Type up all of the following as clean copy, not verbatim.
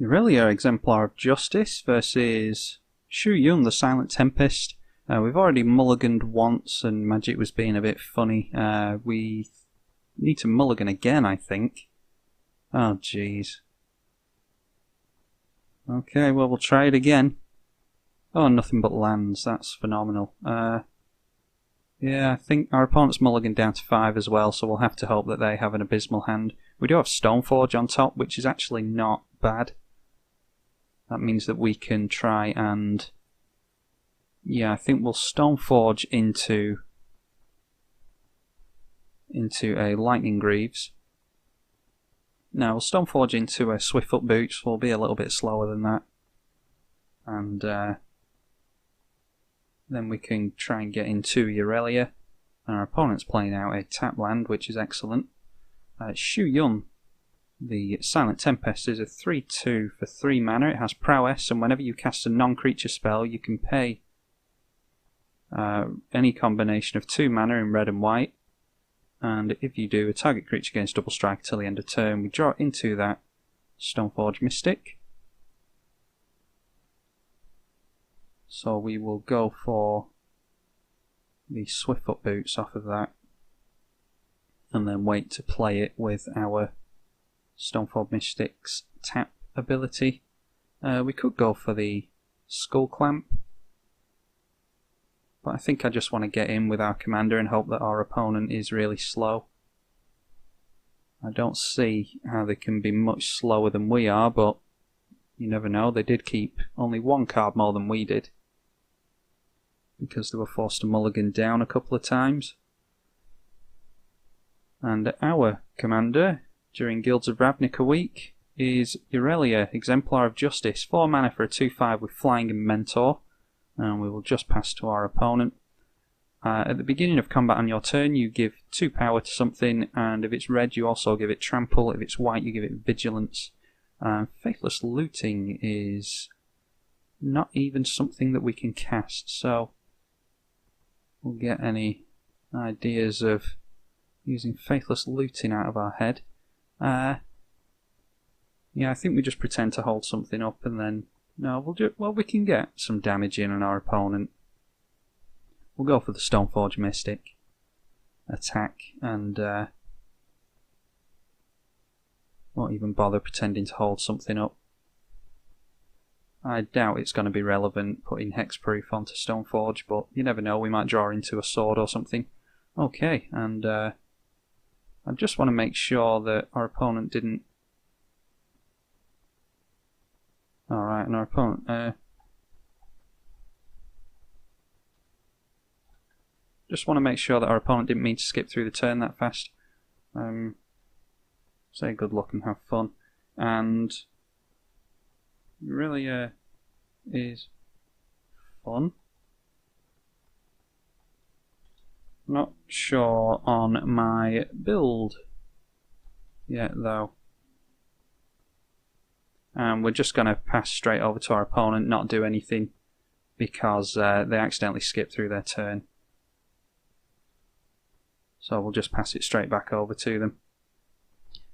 Aurelia, Exemplar of Justice versus Shu Yun, the Silent Tempest. We've already mulliganed once and Magic was being a bit funny. We need to mulligan again, I think. Oh, jeez. Okay, well, we'll try it again. Oh, nothing but lands. That's phenomenal. Yeah, I think our opponent's mulligan down to 5 as well, so we'll have to hope that they have an abysmal hand. We do have Stoneforge on top, which is actually not bad. That means that we can try and... yeah, I think we'll Stoneforge into a Lightning Greaves. Now we'll Stoneforge into a Swiftfoot Boots. We'll be a little bit slower than that. And then we can try and get into Aurelia. Our opponent's playing out a tap land, which is excellent. Shu Yun, the Silent Tempest, is a 3/2 for 3 mana. It has prowess, and whenever you cast a non-creature spell, you can pay any combination of 2 mana in red and white. And if you do, a target creature gains double strike till the end of turn. We draw into that Stoneforge Mystic. So we will go for the Swiftfoot Boots off of that, and then wait to play it with our Stoneforge Mystic's tap ability. We could go for the Skull Clamp, but I think I just want to get in with our commander and hope that our opponent is really slow. I don't see how they can be much slower than we are, but you never know. They did keep only 1 card more than we did, because they were forced to mulligan down a couple of times. And our commander during Guilds of Ravnica week is Aurelia, Exemplar of Justice. 4 mana for a 2/5 with Flying and Mentor. And we will just pass to our opponent. At the beginning of combat on your turn, you give 2 power to something, and if it's red, you also give it Trample. If it's white, you give it Vigilance. Faithless Looting is not even something that we can cast, so we'll get any ideas of using Faithless Looting out of our head. Yeah, I think we just pretend to hold something up, and then no, well, we can get some damage in on our opponent. We'll go for the Stoneforge Mystic attack, and won't even bother pretending to hold something up. I doubt it's going to be relevant putting Hexproof onto Stoneforge, but you never know, we might draw into a sword or something. Okay, and I just want to make sure that our opponent didn't... Alright, and our opponent... just want to make sure that our opponent didn't mean to skip through the turn that fast. Say good luck and have fun. And really is fun. Not sure on my build yet though. And we're just going to pass straight over to our opponent, not do anything, because they accidentally skipped through their turn. So we'll just pass it straight back over to them.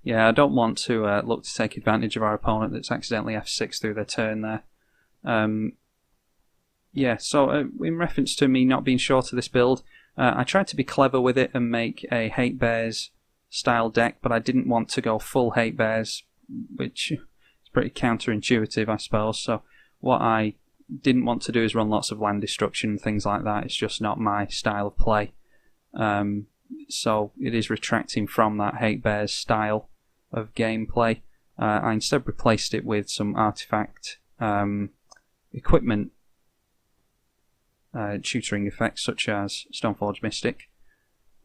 Yeah, I don't want to look to take advantage of our opponent that's accidentally F6 through their turn there. Yeah, so in reference to me not being sure to this build, I tried to be clever with it and make a Hate Bears style deck, but I didn't want to go full Hate Bears, which is pretty counterintuitive, I suppose. So what I didn't want to do is run lots of land destruction and things like that. It's just not my style of play. So it is retracting from that Hate Bears style of gameplay. I instead replaced it with some artifact equipment tutoring effects such as Stoneforge Mystic,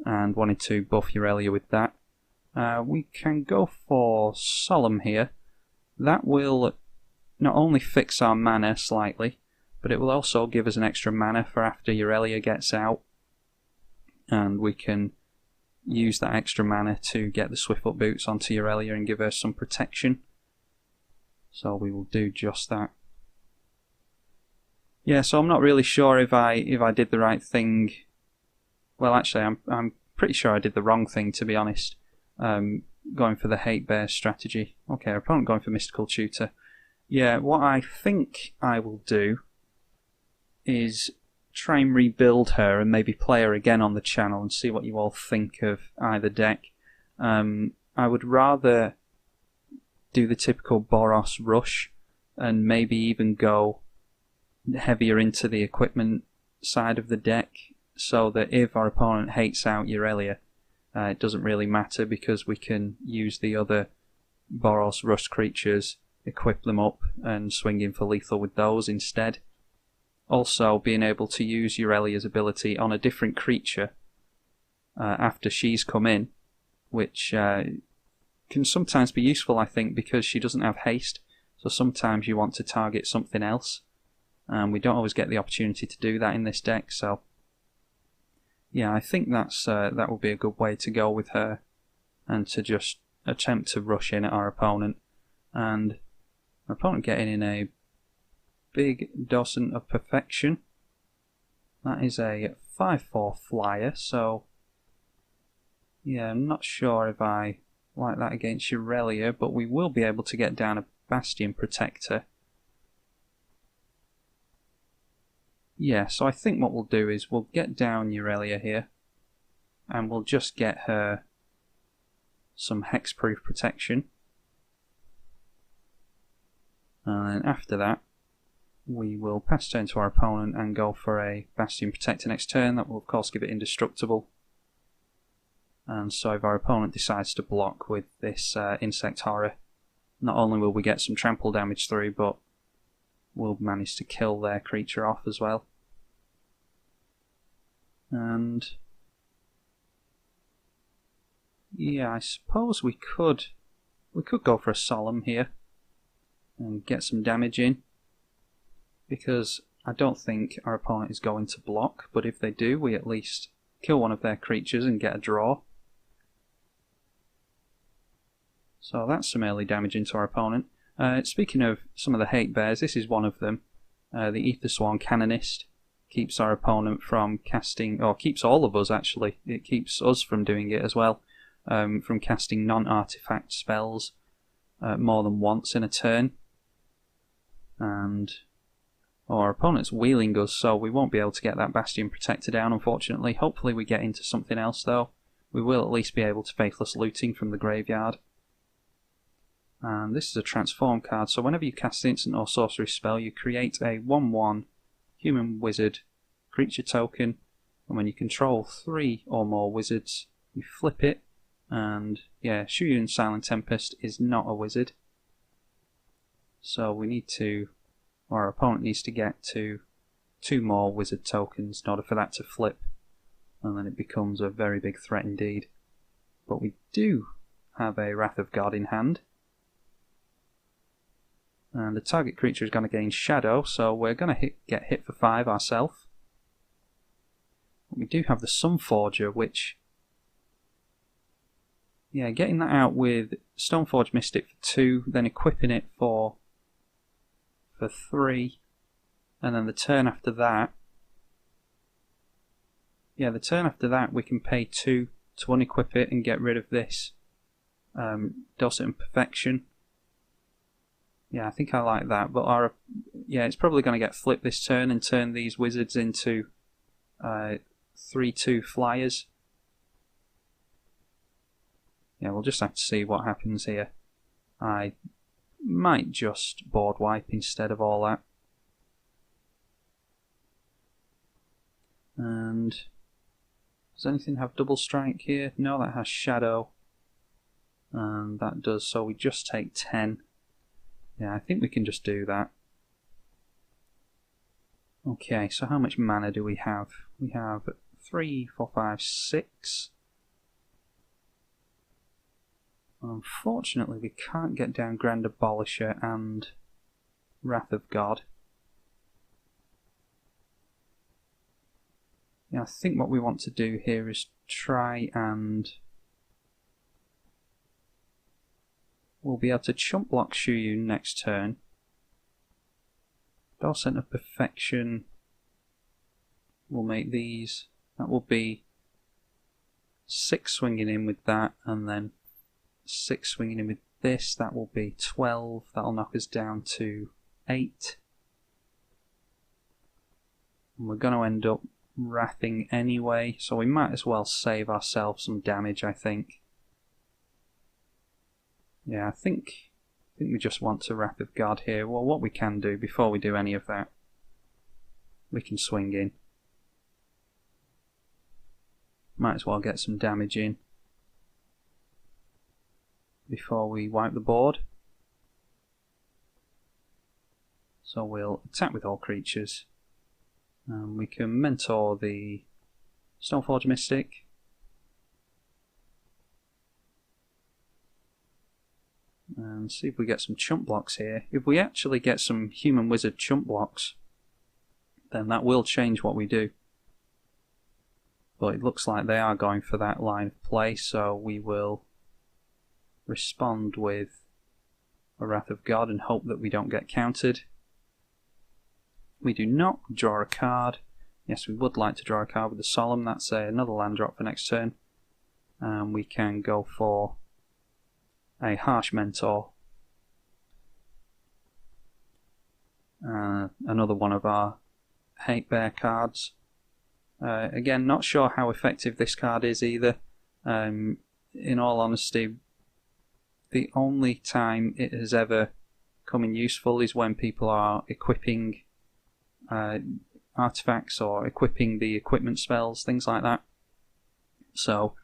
and wanted to buff Aurelia with that. We can go for Solemn here. That will not only fix our mana slightly, but it will also give us an extra mana for after Aurelia gets out, and we can use that extra mana to get the Swiftfoot Boots onto Aurelia and give her some protection. So we will do just that. Yeah, so I'm not really sure if I did the right thing. Well, actually, I'm pretty sure I did the wrong thing, to be honest. Going for the Hate Bear strategy. Okay, our opponent going for Mystical Tutor. Yeah, what I think I will do is try and rebuild her and maybe play her again on the channel and see what you all think of either deck. I would rather do the typical Boros rush and maybe even go heavier into the equipment side of the deck, so that if our opponent hates out Aurelia, it doesn't really matter because we can use the other Boros rush creatures, equip them up and swing in for lethal with those instead. Also, being able to use Aurelia's ability on a different creature after she's come in, which can sometimes be useful, I think, because she doesn't have haste, so sometimes you want to target something else, and we don't always get the opportunity to do that in this deck, so yeah, I think that will be a good way to go with her, and to just attempt to rush in at our opponent, and our opponent getting in a big Docent of Perfection. That is a 5/4 flyer, so yeah, I'm not sure if I like that against Aurelia, but we will be able to get down a Bastion Protector. Yeah, so I think what we'll do is we'll get down Aurelia here, and we'll just get her some hexproof protection. And then after that, we will pass turn to our opponent and go for a Bastion Protector next turn. That will of course give it indestructible. And so if our opponent decides to block with this Insect Horror, not only will we get some trample damage through, but we'll manage to kill their creature off as well. And yeah, I suppose we could go for a Solemn here and get some damage in, because I don't think our opponent is going to block, but if they do, we at least kill one of their creatures and get a draw. So that's some early damage into our opponent. Speaking of some of the hate bears, this is one of them. The Aethersworn Canonist keeps our opponent from casting, or keeps all of us actually, it keeps us from doing it as well, from casting non-artifact spells more than once in a turn. And our opponent's wheeling us, so we won't be able to get that Bastion Protector down, unfortunately. Hopefully we get into something else though. We will at least be able to Faithless Looting from the graveyard. And this is a transform card, so whenever you cast an instant or sorcery spell, you create a 1/1 human wizard creature token, and when you control 3 or more wizards, you flip it. And yeah, Shu Yun Silent Tempest is not a wizard, so we need to, or our opponent needs to get to 2 more wizard tokens in order for that to flip, and then it becomes a very big threat indeed. But we do have a Wrath of God in hand, and the target creature is going to gain Shadow, so we're going to get hit for 5 ourselves. We do have the Sunforger, which, yeah, getting that out with Stoneforge Mystic for 2, then equipping it for 3, and then the turn after that, yeah, the turn after that we can pay 2 to unequip it and get rid of this Docent of Perfection. Yeah, I think I like that, but it's probably going to get flipped this turn and turn these wizards into 3/2 flyers. Yeah, we'll just have to see what happens here. I might just board wipe instead of all that. And does anything have double strike here? No, that has Shadow. And that does, so we just take 10. Yeah, I think we can just do that. Okay, so how much mana do we have? We have 3, 4, 5, 6. Unfortunately, we can't get down Grand Abolisher and Wrath of God. Yeah, I think what we want to do here is try and we'll be able to chump block Shu Yun next turn. Docent of Perfection. We'll make these. That will be 6 swinging in with that, and then 6 swinging in with this, that will be 12. That'll knock us down to 8. And we're going to end up wrathing anyway, so we might as well save ourselves some damage, I think. Yeah, I think we just want to Wrath of God here. Well, what we can do before we do any of that, we can swing in. Might as well get some damage in before we wipe the board. So we'll attack with all creatures. We can mentor the Stoneforge Mystic. And see if we get some chump blocks here. If we actually get some Human Wizard chump blocks, then that will change what we do. But it looks like they are going for that line of play, so we will respond with a Wrath of God and hope that we don't get countered. We do not draw a card. Yes, we would like to draw a card with the Solemn. That's another land drop for next turn. And we can go for a Harsh Mentor. Another one of our Hate Bear cards. Again, not sure how effective this card is either. In all honesty, the only time it has ever come in useful is when people are equipping artifacts or equipping the equipment spells, things like that. So,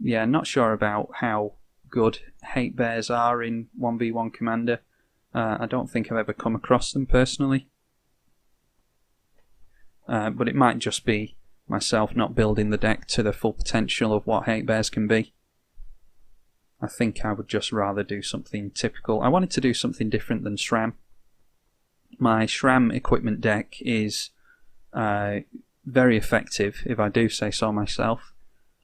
yeah, not sure about how good Hate Bears are in 1v1 Commander. I don't think I've ever come across them personally. But it might just be myself not building the deck to the full potential of what Hate Bears can be. I think I would just rather do something typical. I wanted to do something different than Shram. My Shram equipment deck is very effective, if I do say so myself.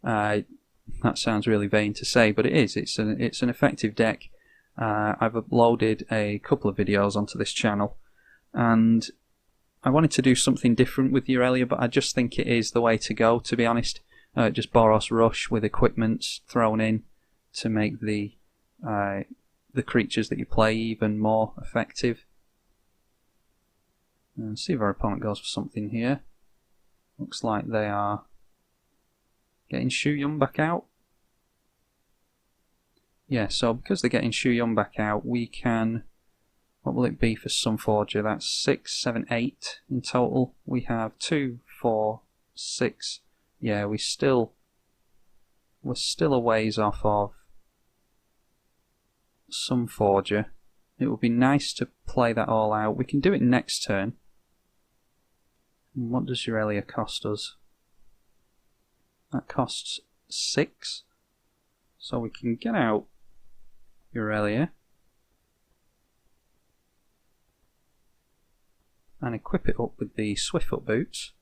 That sounds really vain to say, but it is. It's an effective deck. I've uploaded a couple of videos onto this channel, and I wanted to do something different with Aurelia, but I just think it is the way to go, to be honest. Just Boros Rush with equipments thrown in to make the creatures that you play even more effective. And see if our opponent goes for something here. Looks like they are getting Shu Yun back out. Yeah, so because they're getting Shu Yun back out, we can... What will it be for Sunforger? That's 6, 7, 8 in total. We have 2, 4, 6. Yeah, we're still a ways off of Sunforger. It would be nice to play that all out. We can do it next turn. And what does Aurelia cost us? That costs 6. So we can get out Aurelia and equip it up with the Swiftfoot boots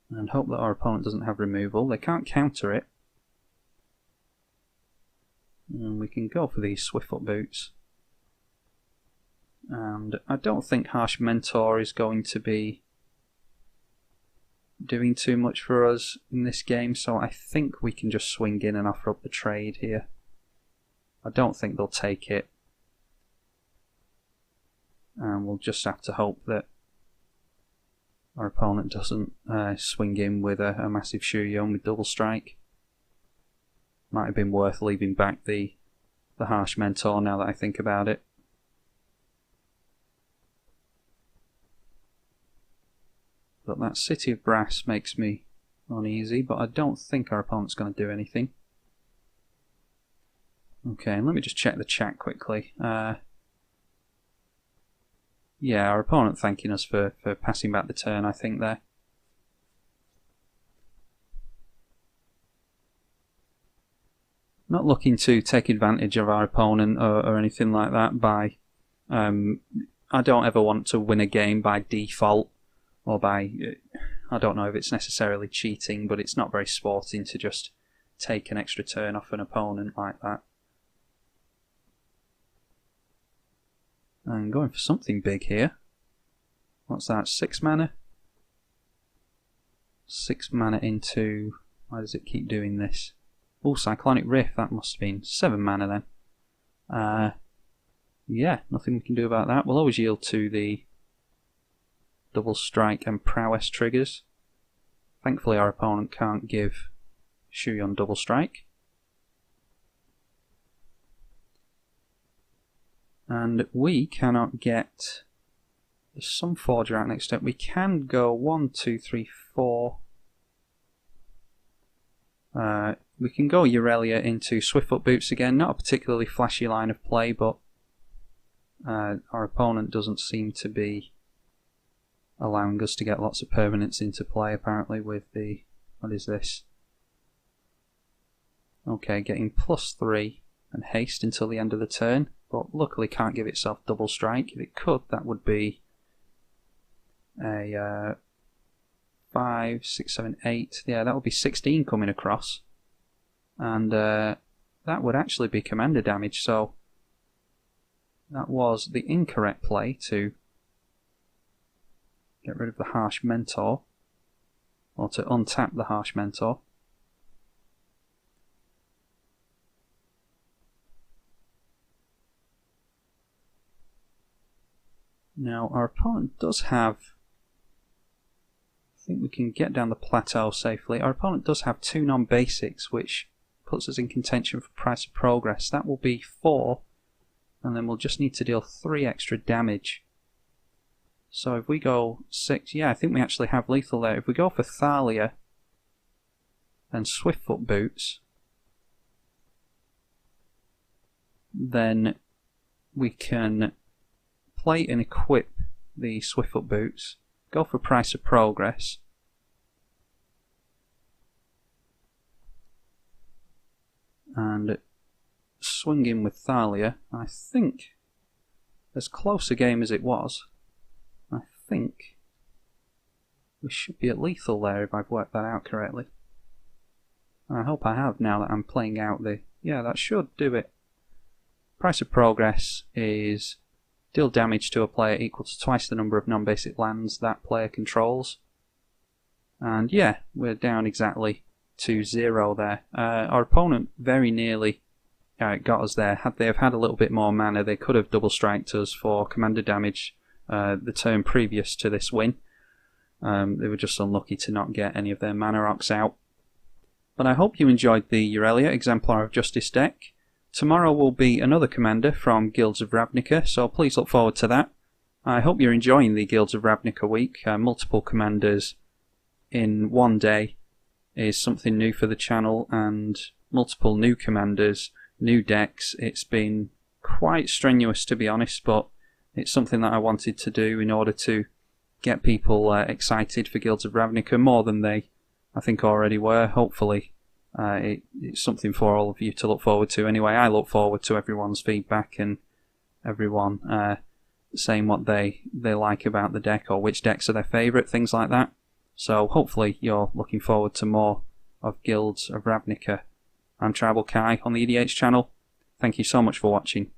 and hope that our opponent doesn't have removal. They can't counter it. And we can go for these Swiftfoot boots. And I don't think Harsh Mentor is going to be doing too much for us in this game, so I think we can just swing in and offer up the trade here. I don't think they'll take it. And we'll just have to hope that our opponent doesn't swing in with a massive Shu Yun with double strike. Might have been worth leaving back the Harsh Mentor now that I think about it. But that City of Brass makes me uneasy, but I don't think our opponent's going to do anything. Okay, and let me just check the chat quickly. Yeah, our opponent thanking us for passing back the turn, I think, there. Not looking to take advantage of our opponent or anything like that by... I don't ever want to win a game by default or by... I don't know if it's necessarily cheating, but it's not very sporting to just take an extra turn off an opponent like that. And going for something big here. What's that? 6 mana? 6 mana into... Why does it keep doing this? Oh, Cyclonic Rift, that must have been 7 mana then. Yeah, nothing we can do about that. We'll always yield to the double strike and prowess triggers. Thankfully our opponent can't give Shu Yun double strike. And we cannot get the Sunforger out next step. We can go 1, 2, 3, 4. We can go Aurelia into Swiftfoot Boots again. Not a particularly flashy line of play, but our opponent doesn't seem to be allowing us to get lots of permanents into play, apparently, with the... what is this? Okay, getting +3 and haste until the end of the turn, but luckily can't give itself double strike. If it could, that would be a 5, 6, 7, 8. Yeah, that would be 16 coming across. And that would actually be commander damage, so that was the incorrect play to get rid of the Harsh Mentor, or to untap the Harsh Mentor. Now our opponent does have, I think we can get down the plateau safely. Our opponent does have 2 non-basics, which puts us in contention for Price of Progress. That will be 4, and then we'll just need to deal 3 extra damage. So if we go 6, yeah, I think we actually have lethal there. If we go for Thalia and Swiftfoot Boots, then we can play and equip the Swiftfoot Boots, go for Price of Progress, and swing in with Thalia. I think, as close a game as it was, I think we should be at lethal there if I've worked that out correctly. I hope I have now that I'm playing out the... yeah, that should do it. Price of Progress is deal damage to a player equal to twice the number of non-basic lands that player controls. And yeah, we're down exactly to 0 there. Our opponent very nearly got us there. Had they have had a little bit more mana, they could have double striked us for commander damage the turn previous to this win. They were just unlucky to not get any of their mana rocks out. But I hope you enjoyed the Aurelia Exemplar of Justice deck. Tomorrow will be another commander from Guilds of Ravnica, so please look forward to that. I hope you're enjoying the Guilds of Ravnica week. Multiple commanders in one day is something new for the channel, and multiple new commanders, new decks. It's been quite strenuous, to be honest, but it's something that I wanted to do in order to get people excited for Guilds of Ravnica more than they, I think, already were. Hopefully it's something for all of you to look forward to. Anyway, I look forward to everyone's feedback and everyone saying what they like about the deck, or which decks are their favourite, things like that. So hopefully you're looking forward to more of Guilds of Ravnica. I'm tribalkai on the EDH channel. Thank you so much for watching.